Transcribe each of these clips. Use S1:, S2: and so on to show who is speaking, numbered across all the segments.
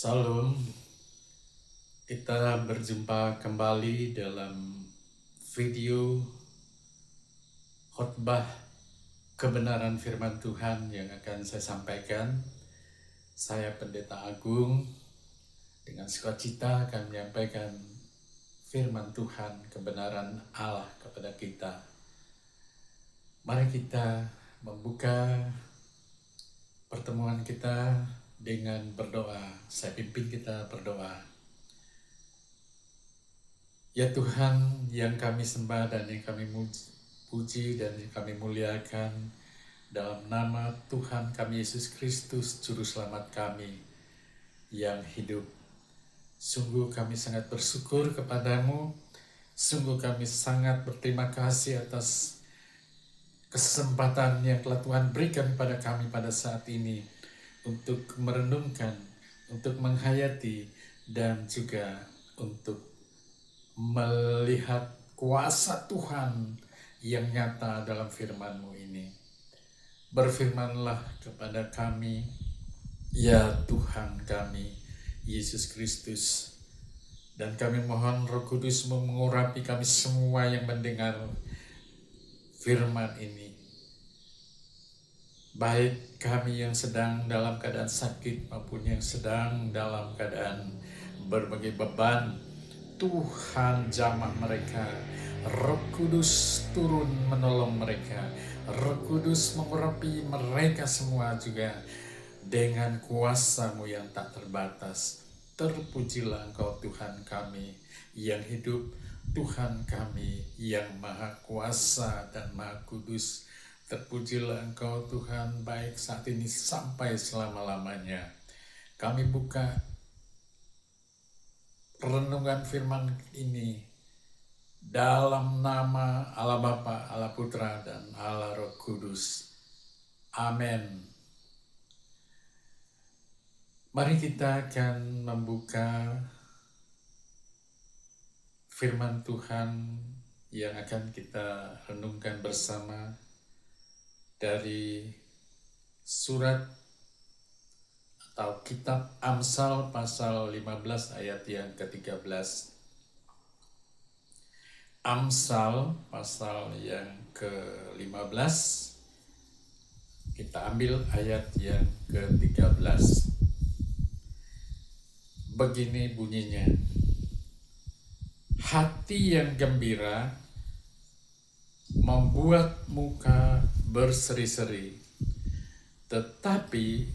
S1: Salam, kita berjumpa kembali dalam video khotbah kebenaran firman Tuhan yang akan saya sampaikan. Saya Pendeta Agung dengan sukacita akan menyampaikan firman Tuhan, kebenaran Allah kepada kita. Mari kita membuka pertemuan kita dengan berdoa. Saya pimpin kita berdoa. Ya Tuhan, yang kami sembah dan yang kami puji dan yang kami muliakan, dalam nama Tuhan kami Yesus Kristus, Juru Selamat kami yang hidup. Sungguh kami sangat bersyukur kepadamu, sungguh kami sangat berterima kasih atas kesempatan yang telah Tuhan berikan pada kami pada saat ini, untuk merenungkan, untuk menghayati, dan juga untuk melihat kuasa Tuhan yang nyata dalam firman-Mu ini. Berfirmanlah kepada kami, ya Tuhan kami, Yesus Kristus. Dan kami mohon Roh Kudus mengurapi kami semua yang mendengar firman ini. Baik kami yang sedang dalam keadaan sakit maupun yang sedang dalam keadaan berbagai beban, Tuhan jamah mereka. Roh Kudus turun menolong mereka. Roh Kudus mengurapi mereka semua juga dengan kuasa-Mu yang tak terbatas. Terpujilah Engkau Tuhan kami yang hidup, Tuhan kami yang maha kuasa dan maha kudus. Terpujilah Engkau Tuhan, baik saat ini sampai selama-lamanya. Kami buka renungan firman ini dalam nama Allah Bapa, Allah Putra, dan Allah Roh Kudus. Amin. Mari kita akan membuka firman Tuhan yang akan kita renungkan bersama dari surat atau kitab Amsal pasal 15 ayat yang ke-13. Amsal pasal yang ke-15, kita ambil ayat yang ke-13. Begini bunyinya: hati yang gembira membuat muka berseri-seri, tetapi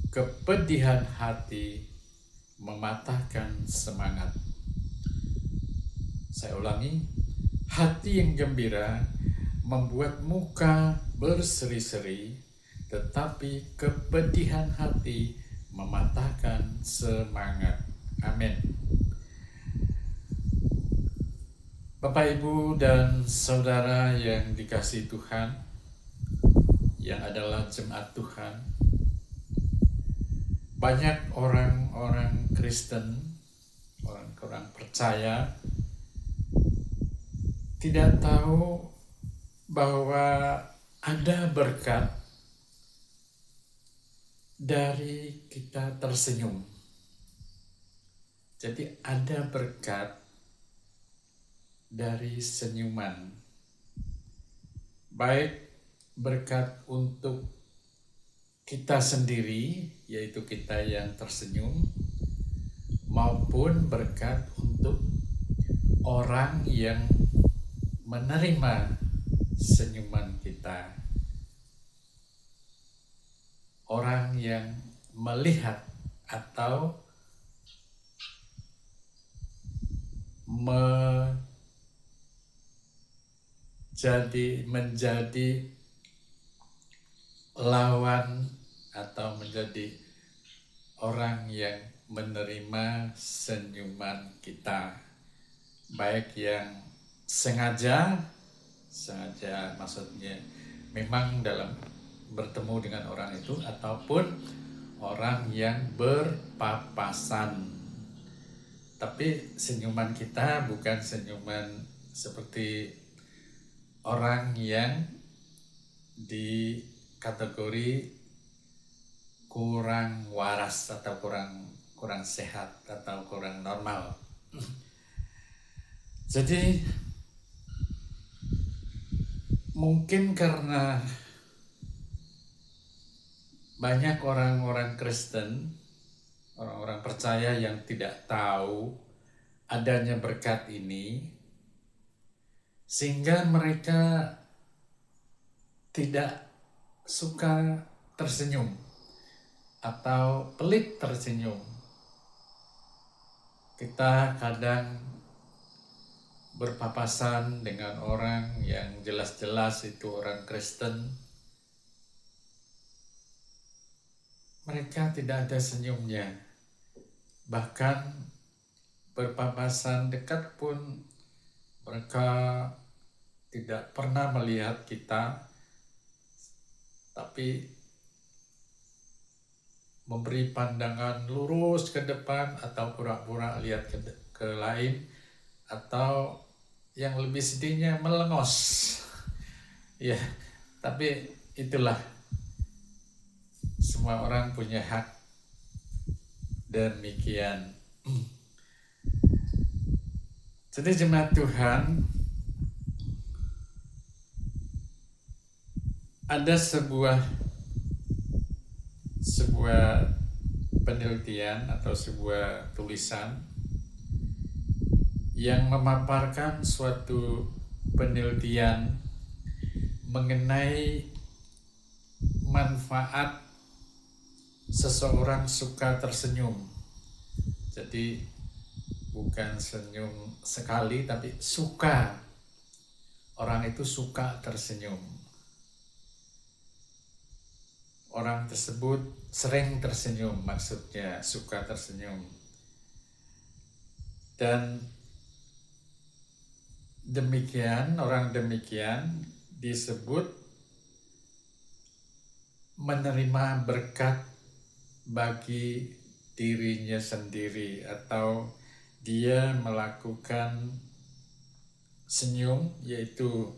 S1: kepedihan hati mematahkan semangat. Saya ulangi, hati yang gembira membuat muka berseri-seri, tetapi kepedihan hati mematahkan semangat. Amin. Bapak, Ibu, dan Saudara yang dikasihi Tuhan, yang adalah jemaat Tuhan, banyak orang-orang Kristen, orang-orang percaya, tidak tahu bahwa ada berkat dari kita tersenyum. Jadi ada berkat dari senyuman, baik berkat untuk kita sendiri, yaitu kita yang tersenyum, maupun berkat untuk orang yang menerima senyuman kita, orang yang melihat atau menjadi lawan atau menjadi orang yang menerima senyuman kita, baik yang sengaja maksudnya memang dalam bertemu dengan orang itu, ataupun orang yang berpapasan. Tapi senyuman kita bukan senyuman seperti orang yang di kategori kurang waras atau kurang kurang sehat atau kurang normal. Jadi mungkin karena banyak orang-orang Kristen, orang-orang percaya yang tidak tahu adanya berkat ini, sehingga mereka tidak suka tersenyum atau pelit tersenyum. Kita kadang berpapasan dengan orang yang jelas-jelas itu orang Kristen, mereka tidak ada senyumnya. Bahkan berpapasan dekat pun mereka tidak pernah melihat kita, tapi memberi pandangan lurus ke depan atau pura-pura lihat ke lain, atau yang lebih sedihnya melengos. Ya, tapi itulah, semua orang punya hak demikian. Jadi jemaat Tuhan, ada sebuah penelitian atau sebuah tulisan yang memaparkan suatu penelitian mengenai manfaat seseorang suka tersenyum. Jadi bukan senyum sekali, tapi suka. Orang itu suka tersenyum. Orang tersebut sering tersenyum, maksudnya suka tersenyum. Dan demikian, orang demikian disebut menerima berkat bagi dirinya sendiri, atau dia melakukan senyum, yaitu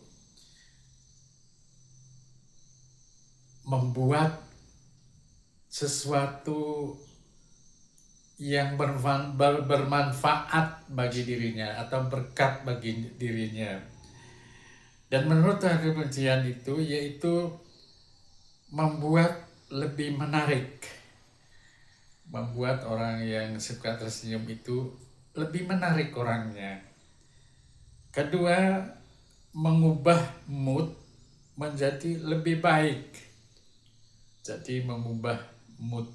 S1: membuat sesuatu yang bermanfaat bagi dirinya atau berkat bagi dirinya. Dan menurut penelitian itu, yaitu membuat lebih menarik, membuat orang yang suka tersenyum itu lebih menarik orangnya. Kedua, mengubah mood menjadi lebih baik. Jadi mengubah mood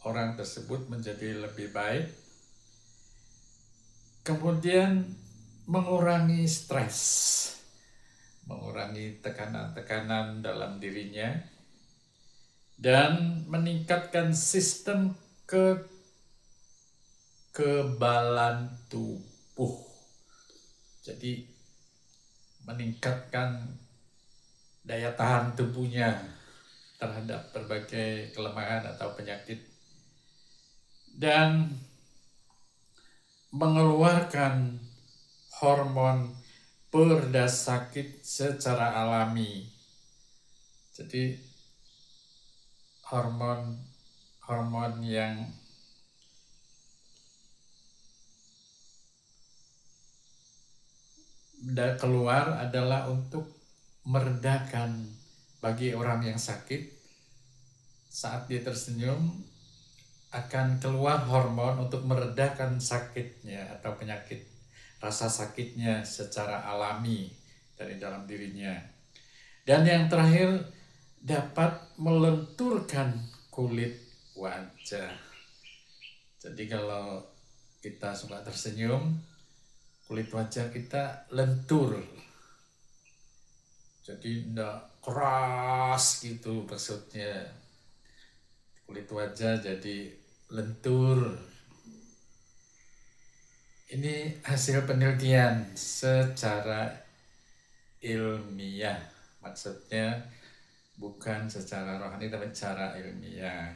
S1: orang tersebut menjadi lebih baik. Kemudian mengurangi stres, mengurangi tekanan-tekanan dalam dirinya, dan meningkatkan sistem kekebalan tubuh. Jadi meningkatkan daya tahan tubuhnya terhadap berbagai kelemahan atau penyakit, dan mengeluarkan hormon pereda sakit secara alami. Jadi hormon yang keluar adalah untuk meredakan bagi orang yang sakit. Saat dia tersenyum akan keluar hormon untuk meredakan sakitnya atau penyakit, rasa sakitnya secara alami dari dalam dirinya. Dan yang terakhir, dapat melenturkan kulit wajah. Jadi kalau kita suka tersenyum, kulit wajah kita lentur. Jadi enggak keras gitu maksudnya. Kulit wajah jadi lentur. Ini hasil penelitian secara ilmiah. Maksudnya bukan secara rohani tapi secara ilmiah.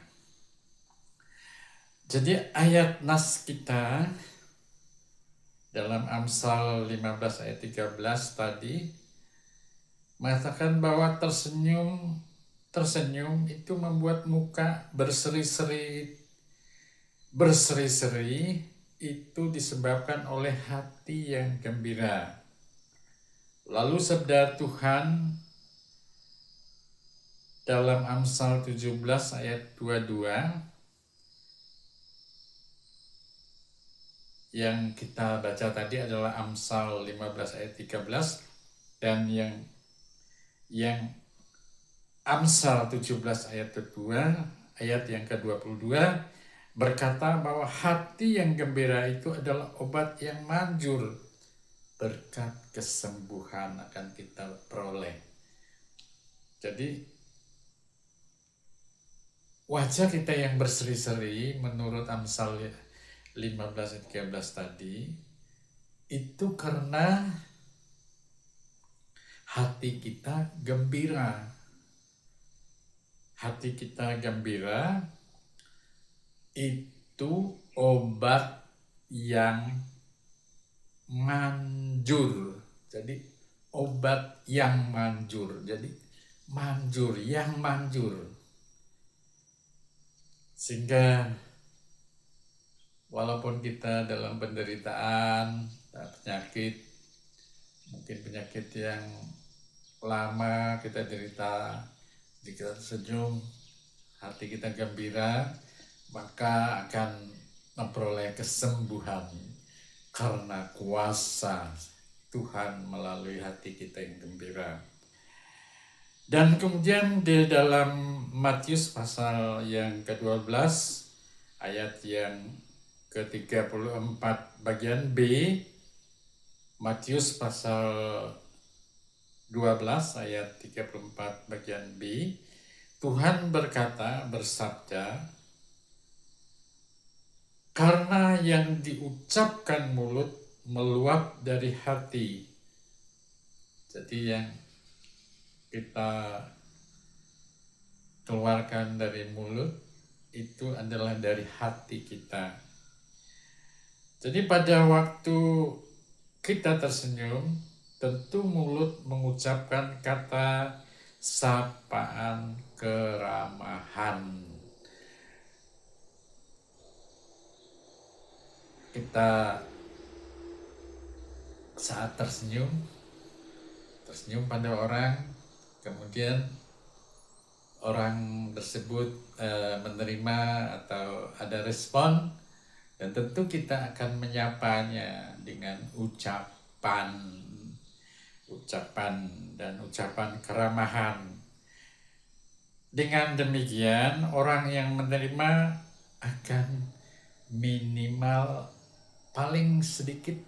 S1: Jadi ayat nas kita dalam Amsal 15 ayat 13 tadi mengatakan bahwa tersenyum itu membuat muka berseri-seri berseri-seri itu disebabkan oleh hati yang gembira. Lalu sabda Tuhan dalam Amsal 17 ayat 22 yang kita baca tadi adalah Amsal 15 ayat 13, dan yang Amsal 17 ayat kedua, ayat yang ke-22 berkata bahwa hati yang gembira itu adalah obat yang manjur, berkat kesembuhan akan kita peroleh. Jadi wajah kita yang berseri-seri menurut Amsal 15 ayat 13 tadi itu karena hati kita gembira. Hati kita gembira itu obat yang manjur. Jadi obat yang manjur. Jadi manjur, yang manjur. Sehingga walaupun kita dalam penderitaan, penyakit, mungkin penyakit yang lama kita derita, jika senyum, hati kita gembira, maka akan memperoleh kesembuhan karena kuasa Tuhan melalui hati kita yang gembira. Dan kemudian di dalam Matius pasal yang ke-12 ayat yang ke-34 bagian B, Matius pasal 12 ayat 34 bagian B, Tuhan bersabda, karena yang diucapkan mulut meluap dari hati. Jadi yang kita keluarkan dari mulut itu adalah dari hati kita. Jadi pada waktu kita tersenyum, tentu mulut mengucapkan kata sapaan keramahan. Kita saat tersenyum pada orang, kemudian orang tersebut menerima atau ada respon, dan tentu kita akan menyapanya dengan ucapan keramahan. Dengan demikian, orang yang menerima akan minimal paling sedikit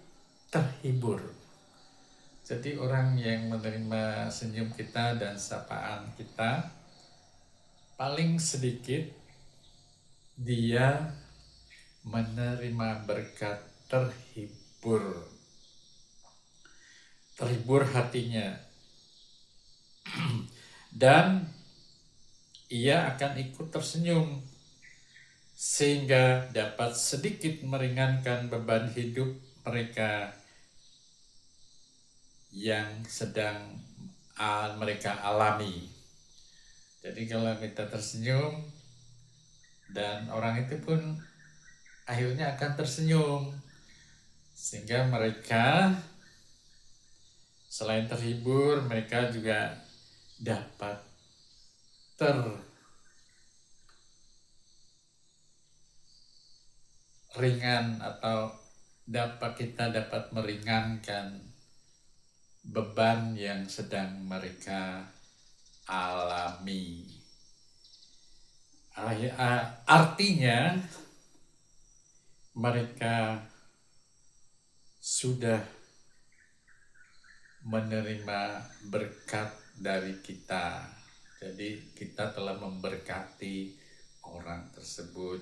S1: terhibur. Jadi orang yang menerima senyum kita dan sapaan kita, paling sedikit dia menerima berkat terhibur hatinya, dan ia akan ikut tersenyum sehingga dapat sedikit meringankan beban hidup mereka yang sedang mereka alami. Jadi kalau kita tersenyum, dan orang itu pun akhirnya akan tersenyum, sehingga mereka selain terhibur, mereka juga dapat ringan, atau kita dapat meringankan beban yang sedang mereka alami. Artinya mereka sudah menerima berkat dari kita. Jadi kita telah memberkati orang tersebut,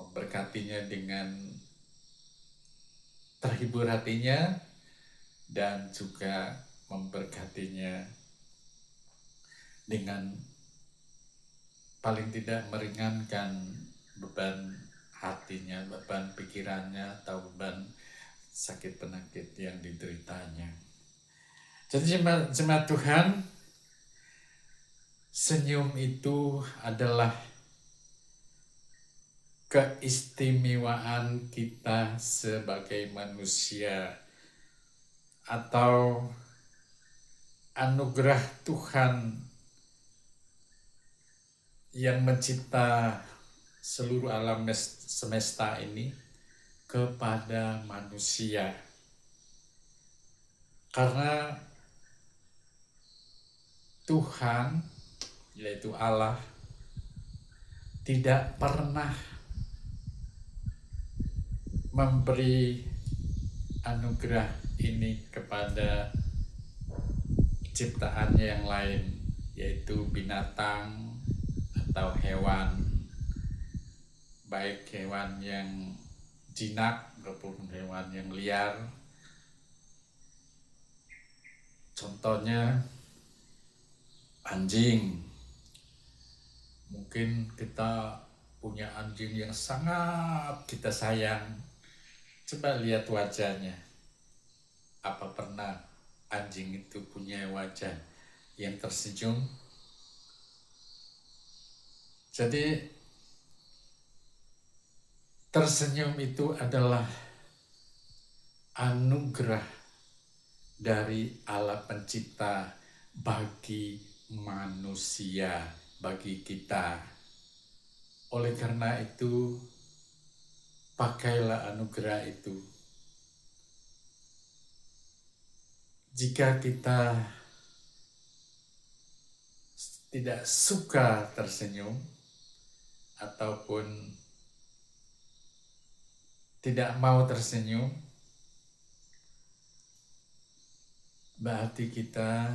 S1: memberkatinya dengan terhibur hatinya, dan juga memberkatinya dengan paling tidak meringankan beban hatinya, beban pikirannya, atau beban sakit penyakit yang dideritanya. Jadi jemaat Tuhan, senyum itu adalah keistimewaan kita sebagai manusia, atau anugerah Tuhan yang mencipta seluruh alam semesta ini kepada manusia. Karena Tuhan, yaitu Allah, tidak pernah memberi anugerah ini kepada ciptaannya yang lain, yaitu binatang atau hewan, baik hewan yang jinak maupun hewan yang liar. Contohnya anjing. Mungkin kita punya anjing yang sangat kita sayang. Coba lihat wajahnya. Apa pernah anjing itu punya wajah yang tersenyum? Jadi tersenyum itu adalah anugerah dari Allah Pencipta bagi manusia, bagi kita. Oleh karena itu, pakailah anugerah itu. Jika kita tidak suka tersenyum, ataupun tidak mau tersenyum, berarti kita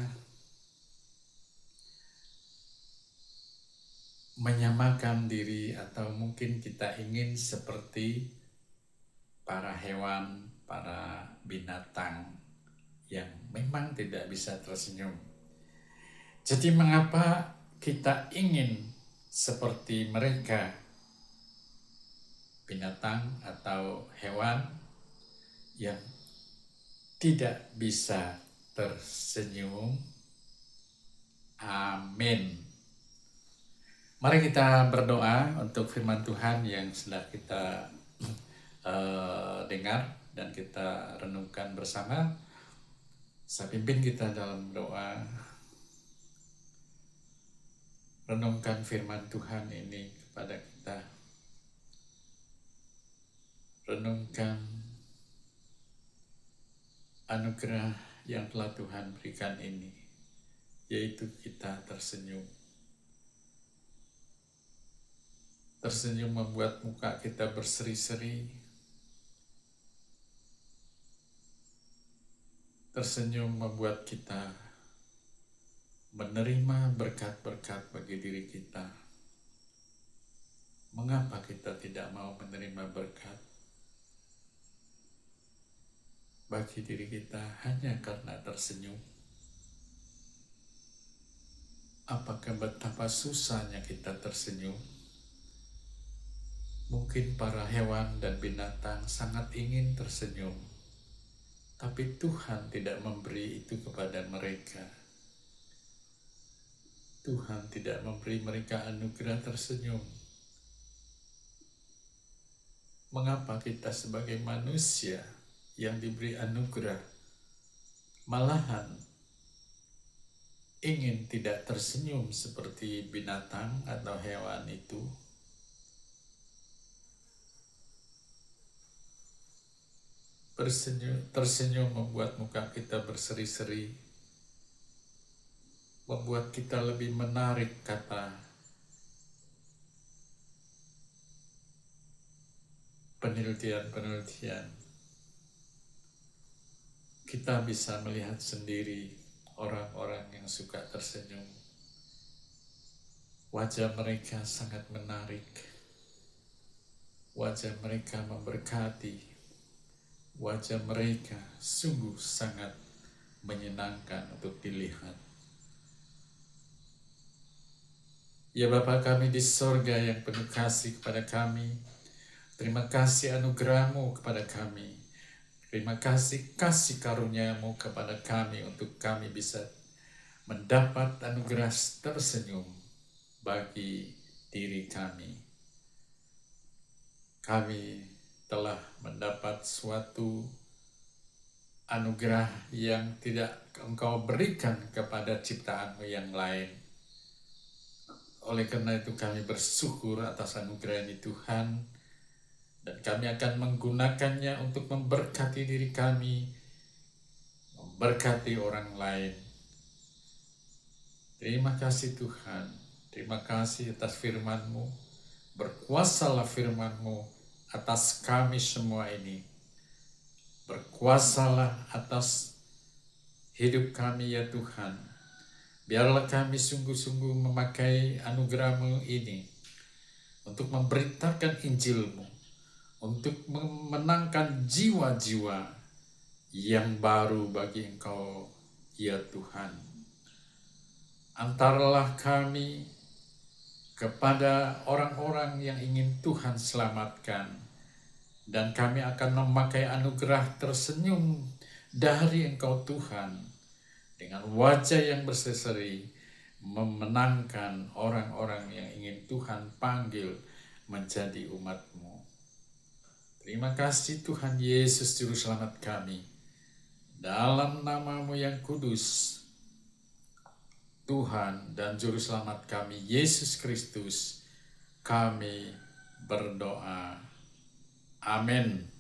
S1: menyamakan diri, atau mungkin kita ingin seperti para hewan, para binatang yang memang tidak bisa tersenyum. Jadi mengapa kita ingin seperti mereka, binatang atau hewan yang tidak bisa tersenyum? Amin. Mari kita berdoa untuk firman Tuhan yang sudah kita dengar dan kita renungkan bersama. Saya pimpin kita dalam doa. Renungkan firman Tuhan ini kepada kita. Renungkan anugerah yang telah Tuhan berikan ini, yaitu kita tersenyum. Tersenyum membuat muka kita berseri-seri. Tersenyum membuat kita menerima berkat-berkat bagi diri kita. Mengapa kita tidak mau menerima berkat bagi diri kita hanya karena tersenyum? Apakah betapa susahnya kita tersenyum? Mungkin para hewan dan binatang sangat ingin tersenyum, tapi Tuhan tidak memberi itu kepada mereka. Tuhan tidak memberi mereka anugerah tersenyum. Mengapa kita sebagai manusia yang diberi anugerah malahan ingin tidak tersenyum seperti binatang atau hewan itu? Tersenyum membuat muka kita berseri-seri, membuat kita lebih menarik. Kata penelitian, kita bisa melihat sendiri orang-orang yang suka tersenyum. Wajah mereka sangat menarik, wajah mereka memberkati, wajah mereka sungguh sangat menyenangkan untuk dilihat. Ya Bapa kami di sorga yang penuh kasih kepada kami, terima kasih anugerah-Mu kepada kami. Terima kasih kasih karunia-Mu kepada kami untuk kami bisa mendapat anugerah tersenyum bagi diri kami. kami telah mendapat suatu anugerah yang tidak Engkau berikan kepada ciptaan-Mu yang lain. Oleh karena itu kami bersyukur atas anugerah ini Tuhan, dan kami akan menggunakannya untuk memberkati diri kami, memberkati orang lain. Terima kasih Tuhan, terima kasih atas firman-Mu. Berkuasalah firman-Mu atas kami semua ini. Berkuasalah atas hidup kami ya Tuhan. Biarlah kami sungguh-sungguh memakai anugerah-Mu ini untuk memberitakan Injil-Mu, untuk memenangkan jiwa-jiwa yang baru bagi Engkau ya Tuhan. Antarlah kami kepada orang-orang yang ingin Tuhan selamatkan, dan kami akan memakai anugerah tersenyum dari Engkau Tuhan, dengan wajah yang berseri, memenangkan orang-orang yang ingin Tuhan panggil menjadi umat-Mu. Terima kasih Tuhan Yesus Juru Selamat kami. Dalam nama-Mu yang kudus, Tuhan dan Juru Selamat kami, Yesus Kristus, kami berdoa. Amin.